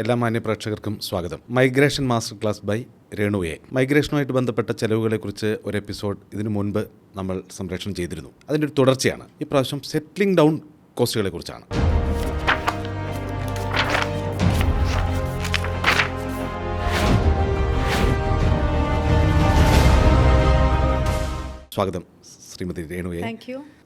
എല്ലാ മാന്യ പ്രേക്ഷകർക്കും സ്വാഗതം. Migration master class by Renu A. മൈഗ്രേഷനുമായിട്ട് ബന്ധപ്പെട്ട ചെലവുകളെക്കുറിച്ച് ഒരു എപ്പിസോഡ് ഇതിനു മുൻപ് നമ്മൾ സംപ്രേഷണം ചെയ്തിരുന്നു. അതിൻ്റെ ഒരു തുടർച്ചയാണ്. ഈ പ്രാവശ്യം സെറ്റിലിംഗ് ഡൗൺ കോസ്റ്റുകളെക്കുറിച്ചാണ്. സ്വാഗതം ശ്രീമതി രേണു എ.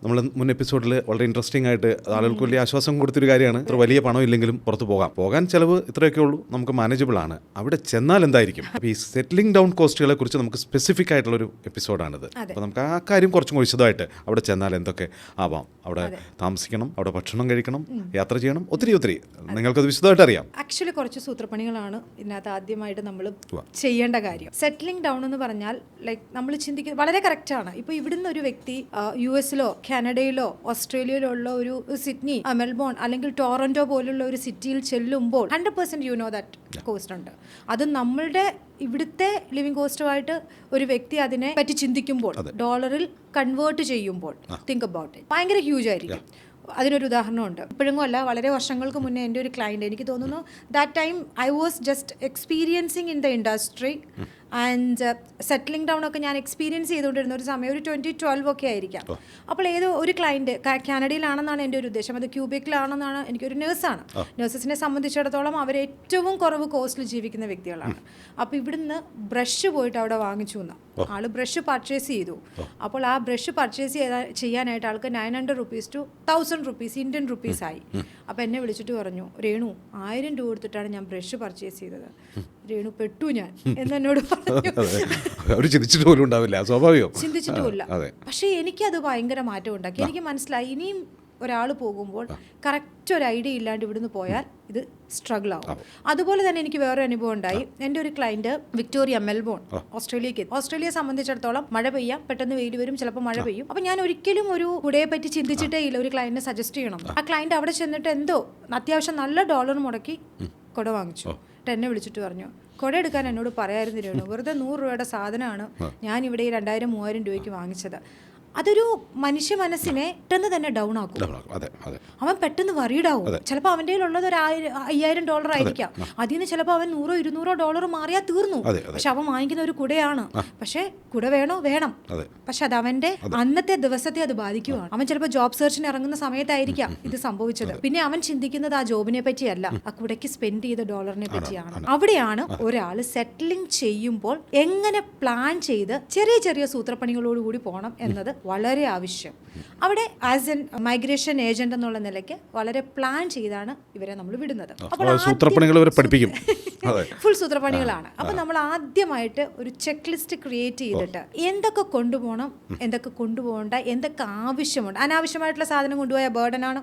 നമ്മൾ മുൻ എപ്പിസോഡിൽ വളരെ ഇൻട്രസ്റ്റിംഗ് ആയിട്ട് ആളുകൾക്ക് വലിയ ആശ്വാസം കൊടുത്തൊരു കാര്യമാണ്. ഇത്ര വലിയ പണം ഇല്ലെങ്കിലും പുറത്ത് പോകാൻ ചിലവ് ഇത്രയൊക്കെ ഉള്ളൂ, നമുക്ക് മാനേജബിൾ ആണ്. അവിടെ ചെന്നാൽ എന്തായിരിക്കും? അപ്പോൾ ഈ സെറ്റിലിംഗ് ഡൗൺ കോസ്റ്റുകളെ കുറിച്ച് നമുക്ക് സ്പെസിഫിക് ആയിട്ടുള്ളൊരു എപ്പിസോഡാണിത്. അപ്പോൾ നമുക്ക് ആ കാര്യം കുറച്ചും വിശദമായിട്ട് അവിടെ ചെന്നാൽ എന്തൊക്കെ ആവാം, അവിടെ താമസിക്കണം, അവിടെ ഭക്ഷണം കഴിക്കണം, യാത്ര ചെയ്യണം, ഒത്തിരി നിങ്ങൾക്കത് വിശദമായിട്ട് അറിയാം. ആക്ച്വലി കുറച്ച് സൂത്രപ്പണികളാണ് ഇതിനകത്ത് ആദ്യമായിട്ട് നമ്മൾ ചെയ്യേണ്ട കാര്യം. സെറ്റിലിംഗ് ഡൗൺ എന്ന് പറഞ്ഞാൽ ലൈക്ക് നമ്മൾ ചിന്തിക്കുന്നത് വളരെ കറക്റ്റാണ്. ഇപ്പോൾ ഇവിടുന്ന് ഒരു വ്യക്തി US-ലോ കാനഡയിലോ ഓസ്ട്രേലിയയിലോ ഉള്ള ഒരു സിഡ്നി, മെൽബോൺ അല്ലെങ്കിൽ ടൊറന്റോ പോലുള്ള ഒരു സിറ്റിയിൽ ചെല്ലുമ്പോൾ 100% യു നോ ദാറ്റ് കോസ്റ്റ് ഉണ്ട്. അത് നമ്മളുടെ ഇവിടുത്തെ ലിവിങ് കോസ്റ്റുമായിട്ട് ഒരു വ്യക്തി അതിനെ പറ്റി ചിന്തിക്കുമ്പോൾ, ഡോളറിൽ കൺവേർട്ട് ചെയ്യുമ്പോൾ തിങ്ക് അബൌട്ട് ഇറ്റ്, ഭയങ്കര ഹ്യൂജ് ആയിരിക്കും. അതിനൊരു ഉദാഹരണമുണ്ട്. ഇപ്പോഴെങ്കിലും അല്ല, വളരെ വർഷങ്ങൾക്ക് മുന്നേ എൻ്റെ ഒരു ക്ലയൻറ്റ്, എനിക്ക് തോന്നുന്നു that time I was just experiencing in the industry and settling down ഒക്കെ ഞാൻ എക്സ്പീരിയൻസ് ചെയ്തുകൊണ്ടിരുന്ന ഒരു സമയം, ഒരു 2012 ഒക്കെ ആയിരിക്കാം. അപ്പോൾ ഏതോ ഒരു ക്ലയൻറ്റ് കാനഡയിലാണെന്നാണ് എൻ്റെ ഒരു ഉദ്ദേശം, അത് ക്യൂബെക്കിലാണെന്നാണ്. എനിക്കൊരു നേഴ്സാണ്. നേഴ്സസിനെ സംബന്ധിച്ചിടത്തോളം അവർ ഏറ്റവും കുറവ് കോസ്റ്റിൽ ജീവിക്കുന്ന വ്യക്തികളാണ്. അപ്പോൾ ഇവിടുന്ന് ബ്രഷ് പോയിട്ട് അവിടെ വാങ്ങിച്ചു എന്ന് ആള് ബ്രഷ് പർച്ചേസ് ചെയ്തു. അപ്പോൾ ആ ബ്രഷ് പർച്ചേസ് ചെയ്യാനായിട്ട് ആൾക്ക് 900 rupees to 1000 rupees Indian rupees ആയി. അപ്പോൾ എന്നെ വിളിച്ചിട്ട് പറഞ്ഞു, രേണു 1000 രൂപ കൊടുത്തിട്ടാണ് ഞാൻ ബ്രഷ് പർച്ചേസ് ചെയ്തത്. രേണു പെട്ടു ഞാൻ എന്നോട് പറഞ്ഞു. ചിന്തിച്ചിട്ടുമില്ല. പക്ഷേ എനിക്കത് ഭയങ്കര മാറ്റം ഉണ്ടാക്കി. എനിക്ക് മനസ്സിലായി, ഇനിയും ഒരാൾ പോകുമ്പോൾ കറക്റ്റ് ഒരു ഐഡിയ ഇല്ലാണ്ട് ഇവിടുന്ന് പോയാൽ ഇത് സ്ട്രഗിൾ ആവും. അതുപോലെ തന്നെ എനിക്ക് വേറൊരു അനുഭവം ഉണ്ടായി. എൻ്റെ ഒരു ക്ലയൻറ്റ് വിക്ടോറിയ, മെൽബോൺ, ഓസ്ട്രേലിയയെ സംബന്ധിച്ചിടത്തോളം മഴ പെയ്യാം, പെട്ടെന്ന് വെയിൽ വരും, ചിലപ്പോൾ മഴ പെയ്യും. അപ്പോൾ ഞാൻ ഒരിക്കലും ഒരു കുടയെ പറ്റി ചിന്തിച്ചിട്ടേ ഇല്ല ഒരു ക്ലയൻറ്റിനെ സജസ്റ്റ് ചെയ്യണം. ആ ക്ലയൻറ്റ് അവിടെ ചെന്നിട്ട് എന്തോ അത്യാവശ്യം നല്ല ഡോളർ മുടക്കി കുട വാങ്ങിച്ചു. എന്നെ വിളിച്ചിട്ട് പറഞ്ഞു, കുട എടുക്കാൻ എന്നോട് പറയായിരുന്നില്ല, വെറുതെ 100 രൂപയുടെ സാധനമാണ് ഞാനിവിടെ 2000-3000 രൂപയ്ക്ക് വാങ്ങിച്ചത്. അതൊരു മനുഷ്യ മനസ്സിനെ പെട്ടെന്ന് തന്നെ ഡൗൺ ആക്കും. അവൻ പെട്ടെന്ന് വറീഡാവും. ചിലപ്പോൾ അവൻ്റെ ഉള്ളത് ഒരു $5000 ആയിരിക്കാം. അതിൽ നിന്ന് ചിലപ്പോൾ അവൻ $100-200 മാറിയാൽ തീർന്നു. പക്ഷെ അവൻ വാങ്ങിക്കുന്ന ഒരു കുടയാണ്. പക്ഷെ കുട വേണം. പക്ഷെ അത് അവന്റെ അന്നത്തെ ദിവസത്തെ അത് ബാധിക്കുകയാണ്. അവൻ ചിലപ്പോൾ ജോബ് സെർച്ചിന് ഇറങ്ങുന്ന സമയത്തായിരിക്കാം ഇത് സംഭവിച്ചത്. പിന്നെ അവൻ ചിന്തിക്കുന്നത് ആ ജോബിനെ പറ്റിയല്ല, ആ കുടയ്ക്ക് സ്പെൻഡ് ചെയ്ത ഡോളറിനെ പറ്റിയാണ്. അവിടെയാണ് ഒരാൾ സെറ്റിലിംഗ് ചെയ്യുമ്പോൾ എങ്ങനെ പ്ലാൻ ചെയ്ത് ചെറിയ സൂത്രപ്പണികളോടുകൂടി പോകണം എന്നത് വളരെ ആവശ്യം. അവിടെ ആസ് എൻ മൈഗ്രേഷൻ ഏജന്റ് എന്നുള്ള നിലയ്ക്ക് വളരെ പ്ലാൻ ചെയ്താണ് ഇവരെ നമ്മൾ വിടുന്നത്. ഫുൾ സൂത്രപ്പണികളാണ്. അപ്പൊ നമ്മൾ ആദ്യമായിട്ട് ഒരു ചെക്ക് ലിസ്റ്റ് ക്രിയേറ്റ് ചെയ്തിട്ട് എന്തൊക്കെ കൊണ്ടുപോകണം, എന്തൊക്കെ കൊണ്ടുപോകണ്ട, എന്തൊക്കെ ആവശ്യമുണ്ട്. അനാവശ്യമായിട്ടുള്ള സാധനം കൊണ്ടുപോയ ബേർഡനാണ്.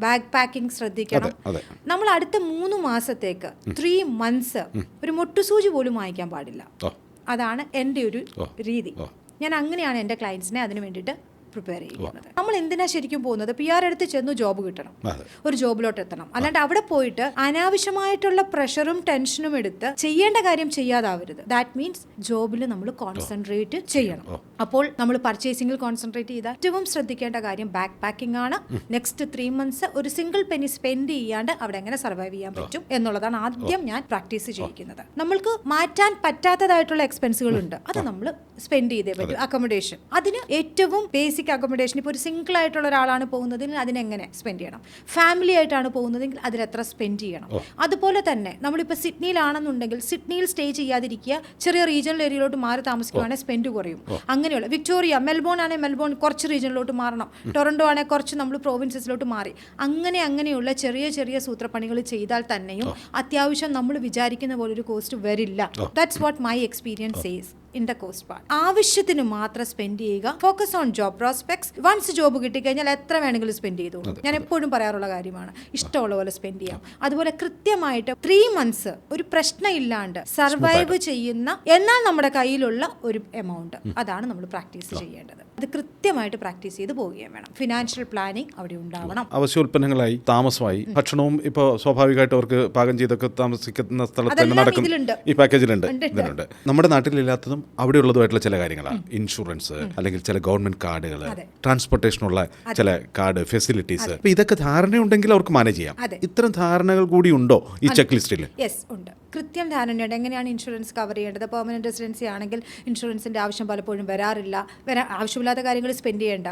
ബാഗ് പാക്കിംഗ് ശ്രദ്ധിക്കണം. നമ്മൾ അടുത്ത 3 മാസത്തേക്ക് 3 months ഒരു മൊട്ടുസൂചി പോലും വാങ്ങിക്കാൻ പാടില്ല. അതാണ് എൻ്റെ ഒരു രീതി. ഞാൻ അങ്ങനെയാണ് എൻ്റെ ക്ലയൻസിനെ അതിന് വേണ്ടിയിട്ട് പ്രിപ്പയർ ചെയ്യുന്നത്. നമ്മൾ എന്തിനാ ശരിക്കും പോകുന്നത്? PR എടുത്ത് ചെന്നു ജോബ് കിട്ടണം, ഒരു ജോബിലോട്ട് എത്തണം. അല്ലാണ്ട് അവിടെ പോയിട്ട് അനാവശ്യമായിട്ടുള്ള പ്രഷറും ടെൻഷനും എടുത്ത് ചെയ്യേണ്ട കാര്യം ചെയ്യാതാവരുത്. ദാറ്റ് മീൻസ് ജോബിൽ നമ്മൾ കോൺസെൻട്രേറ്റ് ചെയ്യണം. അപ്പോൾ നമ്മൾ പർച്ചേസിംഗിൽ കോൺസെൻട്രേറ്റ് ചെയ്താൽ ഏറ്റവും ശ്രദ്ധിക്കേണ്ട കാര്യം ബാഗ് പാക്കിംഗ് ആണ്. നെക്സ്റ്റ് 3 months ഒരു സിംഗിൾ പെനി സ്പെൻഡ് ചെയ്യാണ്ട് അവിടെ എങ്ങനെ സർവൈവ് ചെയ്യാൻ പറ്റും എന്നുള്ളതാണ് ആദ്യം ഞാൻ പ്രാക്ടീസ് ചെയ്യിക്കുന്നത്. നമ്മൾക്ക് മാറ്റാൻ പറ്റാത്തതായിട്ടുള്ള എക്സ്പെൻസുകൾ ഉണ്ട്, അത് നമ്മൾ സ്പെൻഡ് ചെയ്തേ പറ്റും. അക്കോമഡേഷൻ, അതിന് ഏറ്റവും ബേസിക് അക്കോമഡേഷൻ. ഇപ്പോൾ ഒരു സിംഗിൾ ആയിട്ടുള്ള ഒരാളാണ് പോകുന്നതെങ്കിൽ അതിനെങ്ങനെ സ്പെൻഡ് ചെയ്യണം, ഫാമിലി ആയിട്ടാണ് പോകുന്നതെങ്കിൽ അതിൽ എത്ര സ്പെൻഡ് ചെയ്യണം. അതുപോലെ തന്നെ നമ്മളിപ്പോൾ സിഡ്നിയിലാണെന്നുണ്ടെങ്കിൽ സിഡ്നിയിൽ സ്റ്റേ ചെയ്യാതിരിക്കുക, ചെറിയ റീജിയണൽ ഏരിയയിലോട്ട് മാറി താമസിക്കുകയാണെങ്കിൽ സ്പെൻഡ് കുറയും. അങ്ങനെയുള്ള വിക്ടോറിയ, മെൽബോൺ ആണെങ്കിൽ മെൽബോൺ കുറച്ച് റീജിയനിലോട്ട് മാറണം, ടൊറന്റോ ആണെങ്കിൽ കുറച്ച് നമ്മൾ പ്രോവിൻസസിലോട്ട് മാറി, അങ്ങനെയുള്ള ചെറിയ സൂത്രപ്പണികൾ ചെയ്താൽ തന്നെയും അത്യാവശ്യം നമ്മൾ വിചാരിക്കുന്ന പോലെ ഒരു കോസ്റ്റ് വരില്ല. That's what my experience says in the cost part. ആവശ്യത്തിന് മാത്രം സ്പെൻഡ് ചെയ്യുക. Focus on job prospects. Once job കിട്ടിക്കഴിഞ്ഞാൽ എത്ര വേണമെങ്കിലും സ്പെൻഡ് ചെയ്തോളൂ. ഞാൻ എപ്പോഴും പറയാറുള്ള കാര്യമാണ്, ഇഷ്ടമുള്ള പോലെ സ്പെൻഡ് ചെയ്യാം. അതുപോലെ കൃത്യമായിട്ട് 3 months ഒരു പ്രശ്നമില്ലാണ്ട് സർവൈവ് ചെയ്യുന്ന, എന്നാൽ നമ്മുടെ കയ്യിലുള്ള ഒരു എമൗണ്ട്, അതാണ് നമ്മൾ പ്രാക്ടീസ് ചെയ്യേണ്ടത്. അത് കൃത്യമായിട്ട് പ്രാക്ടീസ് ചെയ്ത് പോവുകയും വേണം. ഫിനാൻഷ്യൽ പ്ലാനിങ് അവിടെ ഉണ്ടാവണം. അവശ്യോൽപ്പന്നങ്ങളായി, താമസമായി, ഭക്ഷണവും ഇപ്പോൾ സ്വാഭാവികമായിട്ട് അവർക്ക് പാകം ചെയ്തൊക്കെ താമസിക്കുന്ന സ്ഥലത്ത് തന്നെ അതെല്ലാം നടക്കും. ഇതിലുണ്ട്. ഈ പാക്കേജിലുണ്ട്, ഇതിലുണ്ട്. നമ്മുടെ നാട്ടിലില്ലാത്തതും അവിടെയുള്ളതുമായിട്ടുള്ള ചില കാര്യങ്ങളാണ്. ഇൻഷുറൻസ്, അല്ലെങ്കിൽ ചില ഗവൺമെന്റ് കാർഡുകൾ, ട്രാൻസ്പോർട്ടേഷനുള്ള ചില കാർഡ് ഫെസിലിറ്റീസ്. അപ്പൊ ഇതൊക്കെ ധാരണയുണ്ടെങ്കിൽ അവർക്ക് മാനേജ് ചെയ്യാം. ഇത്തരം ധാരണകൾ കൂടി ഉണ്ടോ ഈ ചെക്ക് ലിസ്റ്റിൽ? യെസ്, ഉണ്ട്. കൃത്യം ധാരണയുണ്ട് എങ്ങനെയാണ് ഇൻഷുറൻസ് കവർ ചെയ്യേണ്ടത്. പെർമനന്റ് റെസിഡൻസി ആണെങ്കിൽ ഇൻഷുറൻസിന്റെ ആവശ്യം പലപ്പോഴും വരാറില്ല. ആവശ്യമില്ലാത്ത കാര്യങ്ങൾ സ്പെൻഡ് ചെയ്യേണ്ട.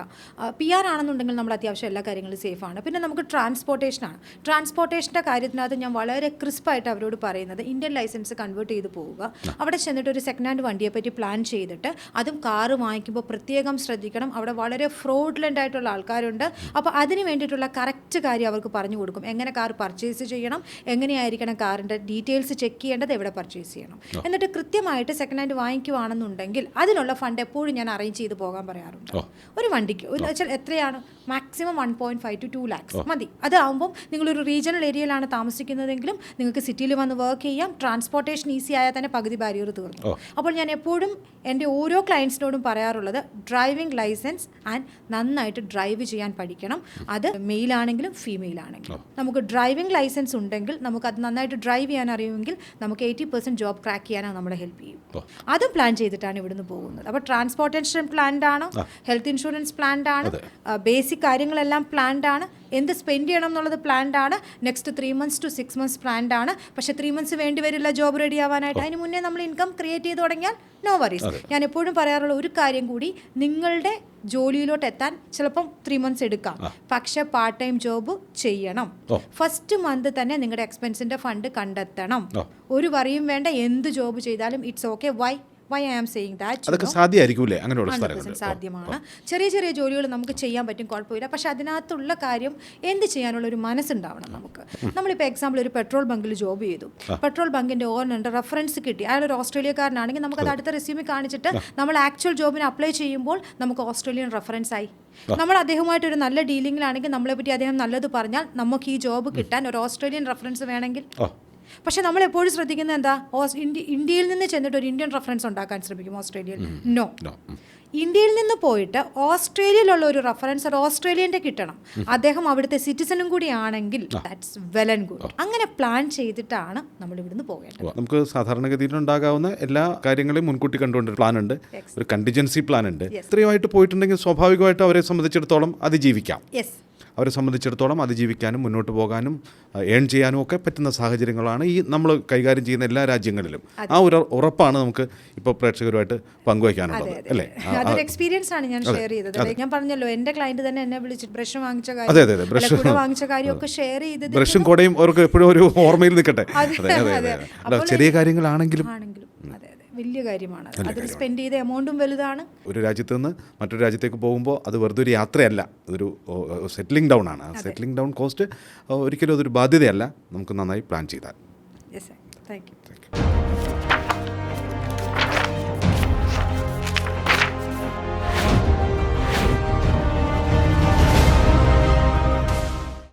PR ആണെന്നുണ്ടെങ്കിൽ നമ്മൾ അത്യാവശ്യം എല്ലാ കാര്യങ്ങളും സേഫാണ്. പിന്നെ നമുക്ക് ട്രാൻസ്പോർട്ടേഷനാണ്. ട്രാൻസ്പോർട്ടേഷൻ്റെ കാര്യത്തിനകത്ത് ഞാൻ വളരെ ക്രിസ്പായിട്ട് അവരോട് പറയുന്നത് ഇന്ത്യൻ ലൈസൻസ് കൺവേർട്ട് ചെയ്ത് പോവുക. അവിടെ ചെന്നിട്ട് ഒരു സെക്കൻഡ് ഹാൻഡ് വണ്ടിയെ പറ്റി പ്ലാൻ ചെയ്തിട്ട്, അതും കാറ് വാങ്ങിക്കുമ്പോൾ പ്രത്യേകം ശ്രദ്ധിക്കണം. അവിടെ വളരെ ഫ്രോഡുലൻ്റ് ആയിട്ടുള്ള ആൾക്കാരുണ്ട്. അപ്പോൾ അതിന് വേണ്ടിയിട്ടുള്ള കറക്റ്റ് കാര്യം അവർക്ക് പറഞ്ഞു കൊടുക്കും. എങ്ങനെ കാർ പർച്ചേസ് ചെയ്യണം, എങ്ങനെയായിരിക്കണം കാറിൻ്റെ ഡീറ്റെയിൽസ് ചെക്ക് ചെയ്യേണ്ടത്, എവിടെ പർച്ചേസ് ചെയ്യണം. എന്നിട്ട് കൃത്യമായിട്ട് സെക്കൻഡ് ഹാൻഡ് വാങ്ങിക്കുവാണെന്നുണ്ടെങ്കിൽ അതിനുള്ള ഫണ്ട് എപ്പോഴും ഞാൻ അറേഞ്ച് ചെയ്ത് പോകാൻ പറയാറുണ്ട്. ഒരു വണ്ടിക്ക് വെച്ചാൽ എത്രയാണ് മാക്സിമം 1.5 to 2 lakhs മതി. അതാവുമ്പം നിങ്ങളൊരു റീജിയണൽ ഏരിയയിലാണ് താമസിക്കുന്നതെങ്കിലും നിങ്ങൾക്ക് സിറ്റിയിൽ വന്ന് വർക്ക് ചെയ്യാം. ട്രാൻസ്പോർട്ടേഷൻ ഈസി ആയാൽ തന്നെ പകുതി ബാരിയർ തീർന്നു. അപ്പോൾ ഞാൻ എപ്പോഴും എൻ്റെ ഓരോ ക്ലയൻസിനോടും പറയാറുള്ളത് ഡ്രൈവിംഗ് ലൈസൻസ് ആൻഡ് നന്നായിട്ട് ഡ്രൈവ് ചെയ്യാൻ പഠിക്കണം. അത് മെയിൽ ആണെങ്കിലും ഫീമെയിൽ ആണെങ്കിലും. നമുക്ക് ഡ്രൈവിംഗ് ലൈസൻസ് ഉണ്ടെങ്കിൽ നമുക്ക് അത് നന്നായിട്ട് ഡ്രൈവ് ചെയ്യാൻ അറിയുമെങ്കിൽ നമുക്ക് 80% ജോബ് ക്രാക്ക് ചെയ്യാനാണ് നമ്മളെ ഹെൽപ്പ് ചെയ്യും. അതും പ്ലാൻ ചെയ്തിട്ടാണ് ഇവിടുന്ന് പോകുന്നത്. അപ്പോൾ ട്രാൻസ്പോർട്ടേഷൻ പ്ലാൻഡ് ആണ്, ഹെൽത്ത് ഇൻഷുറൻസ് പ്ലാൻഡ് ആണ്, ബേസിക് കാര്യങ്ങളെല്ലാം പ്ലാൻഡ് ആണ്, എന്ത് സ്പെൻഡ് ചെയ്യണം എന്നുള്ളത് പ്ലാൻഡ് ആണ്. Next 3 months to 6 months planned ആണ്. പക്ഷേ 3 months വേണ്ടി വരില്ല ജോബ് റെഡി ആവാനായിട്ട്. അതിന് മുന്നേ നമ്മൾ ഇൻകം ക്രിയേറ്റ് ചെയ്ത് തുടങ്ങിയാൽ നോ വറീസ്. ഞാൻ എപ്പോഴും പറയാറുള്ള ഒരു കാര്യം കൂടി, നിങ്ങളുടെ ജോലിയിലോട്ട് എത്താൻ ചിലപ്പം 3 months എടുക്കാം, പക്ഷെ പാർട്ട് ടൈം ജോബ് ചെയ്യണം. ഫസ്റ്റ് മന്ത് തന്നെ നിങ്ങളുടെ എക്സ്പെൻസിന്റെ ഫണ്ട് കണ്ടെത്തണം. ഒരു വറിയും വേണ്ട, എന്ത് ജോബ് ചെയ്താലും it's okay. Why I am saying that? അതൊക്കെ സാധ്യമായിരിക്കൂലേ അങ്ങനെയുള്ള സ്ഥലങ്ങളിൽ? സാധ്യമാണ്. ചെറിയ ചെറിയ ജോലികൾ നമുക്ക് ചെയ്യാൻ പറ്റും, കുഴപ്പമില്ല. പക്ഷെ അതിനകത്തുള്ള കാര്യം എന്ത് ചെയ്യാനുള്ള ഒരു മനസ്സുണ്ടാവണം നമുക്ക്. നമ്മളിപ്പോൾ എക്സാമ്പിൾ ഒരു പെട്രോൾ ബങ്കിൽ ജോബ് ചെയ്തു. പെട്രോൾ ബങ്കിന്റെ ഓണറിന്റെ റെഫറൻസ് കിട്ടി. അയാൾ ഒരു ഓസ്ട്രേലിയക്കാരനാണെങ്കിൽ നമുക്കത് അടുത്ത റെസ്യൂമിൽ കാണിച്ചിട്ട് നമ്മൾ ആക്ച്വൽ ജോബിന് അപ്ലൈ ചെയ്യുമ്പോൾ നമുക്ക് ഓസ്ട്രേലിയൻ റെഫറൻസ് ആയി. നമ്മൾ അദ്ദേഹമായിട്ട് ഒരു നല്ല ഡീലിംഗിലാണെങ്കിൽ നമ്മളെ പറ്റി അദ്ദേഹം നല്ലത് പറഞ്ഞാൽ നമുക്ക് ഈ ജോബ് കിട്ടാൻ ഒരു ഓസ്ട്രേലിയൻ റെഫറൻസ് വേണമെങ്കിൽ. പക്ഷെ നമ്മൾ എപ്പോഴും ശ്രദ്ധിക്കുന്നത് എന്താ, ഇന്ത്യയിൽ നിന്ന് ചെന്നിട്ട് ഒരു ഇന്ത്യൻ റെഫറൻസ് ഉണ്ടാക്കാൻ ശ്രമിക്കും ഓസ്ട്രേലിയയിൽ. നോ, ഇന്ത്യയിൽ നിന്ന് പോയിട്ട് ഓസ്ട്രേലിയയിലുള്ള ഒരു റെഫറൻസ് ഒരു ഓസ്ട്രേലിയൻ്റെ കിട്ടണം. അദ്ദേഹം അവിടുത്തെ സിറ്റിസണും കൂടി ആണെങ്കിൽ ദാറ്റ്സ് വെൽ ആൻഡ് ഗുഡ്. അങ്ങനെ പ്ലാൻ ചെയ്തിട്ടാണ് നമ്മൾ ഇവിടുന്ന് പോകേണ്ടത്. നമുക്ക് സാധാരണഗതിയിൽ ഉണ്ടാകാവുന്ന എല്ലാ കാര്യങ്ങളെയും മുൻകൂട്ടി കണ്ടുകൊണ്ട് പ്ലാൻ ഉണ്ട്, ഒരു കണ്ടിജൻസി പ്ലാൻ ഉണ്ട്. ഇത്രയുമായിട്ട് പോയിട്ടുണ്ടെങ്കിൽ സ്വാഭാവികമായിട്ടും അവരെ സംബന്ധിച്ചിടത്തോളം അതിജീവിക്കാം. അവരെ സംബന്ധിച്ചിടത്തോളം അതിജീവിക്കാനും മുന്നോട്ട് പോകാനും ഏൺ ചെയ്യാനും ഒക്കെ പറ്റുന്ന സാഹചര്യങ്ങളാണ് ഈ നമ്മൾ കൈകാര്യം ചെയ്യുന്ന എല്ലാ രാജ്യങ്ങളിലും. ആ ഒരു ഉറപ്പാണ് നമുക്ക് ഇപ്പോൾ പ്രേക്ഷകരുമായിട്ട് പങ്കുവയ്ക്കാനുള്ളത്, അല്ലേ? അതൊരു എക്സ്പീരിയൻസ് ആണ് ഞാൻ ഷെയർ ചെയ്തത്. ഞാൻ പറഞ്ഞല്ലോ, എന്റെ ക്ലയന്റ് തന്നെ എന്നെ വിളിച്ചിട്ട് ബ്രഷ് വാങ്ങിച്ച കാര്യം, വാങ്ങിച്ച കാര്യമൊക്കെ ഷെയർ ചെയ്ത്, ബ്രഷും കൊടയും അവർക്ക് എപ്പോഴും ഒരു ഓർമ്മയിൽ നിൽക്കട്ടെ. ചെറിയ കാര്യങ്ങളാണെങ്കിലും വലിയ കാര്യമാണ്. അതിൽ സ്പെൻഡ് ചെയ്ത എമൗണ്ടും വലുതാണ്. ഒരു രാജ്യത്ത് നിന്ന് മറ്റൊരു രാജ്യത്തേക്ക് പോകുമ്പോൾ അത് വെറുതെ ഒരു യാത്രയല്ല, അതൊരു സെറ്റിലിംഗ് ഡൗൺ ആണ്. ആ സെറ്റിലിംഗ് ഡൗൺ കോസ്റ്റ് ഒരിക്കലും അതൊരു ബാധ്യതയല്ല, നമുക്ക് നന്നായി പ്ലാൻ ചെയ്താൽ. Thank you.